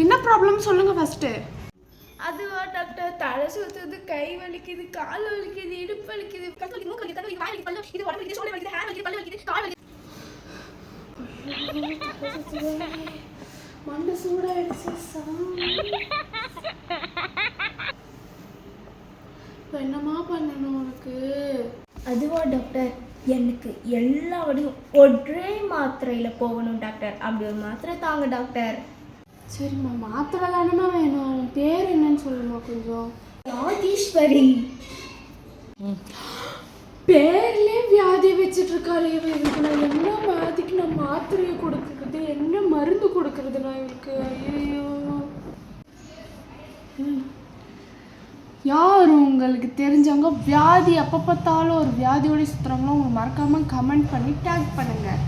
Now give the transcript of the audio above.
என்ன ப்ராப்ளம் சொல்லுங்க ஃபர்ஸ்ட். அதுவா டாக்டர், தலை சுத்துது, கை வலிக்குது, கால் வலிக்குது, இடுப்பு வலிக்குது, கை வலிக்குது, மூக்கு வலிக்குது, தலை வலிக்குது, வாய் வலிக்குது, பல்லு வலிக்குது, உடம்பு வலிக்குது, சோலை வலிக்குது, ஹேர் வலிக்குது, பல்லு வலிக்குது, கால் வலிக்குது. மண்டை சூடாயிடுச்சு சாமி. இப்போ என்னமா பண்ணணும் உனக்கு? அதுவா டாக்டர், எனக்கு எல்லா வழியும் ஒரே மாத்திரையில் போகணும் டாக்டர். அப்படி ஒரு மாத்திரை தாங்க டாக்டர். சரிம்மா, மாத்திரை தானமா வேணும். பேர் என்னன்னு சொல்லுமா கொஞ்சம்? ராஜேஸ்வரி. பேர்லேயே வியாதி வச்சுட்டு இருக்காளே இவளுக்கு. நான் என்ன வியாதிக்கு நான் மாத்திரையை கொடுக்குறது, என்ன மருந்து கொடுக்குறது நான் இவளுக்கு? ஐயோ, யார் உங்களுக்கு தெரிஞ்சவங்க வியாதி அப்போ பார்த்தாலும் ஒரு வியாதியோட சுற்றுறவங்களும் உங்களுக்கு மறக்காமல் கமெண்ட் பண்ணி டேக் பண்ணுங்கள்.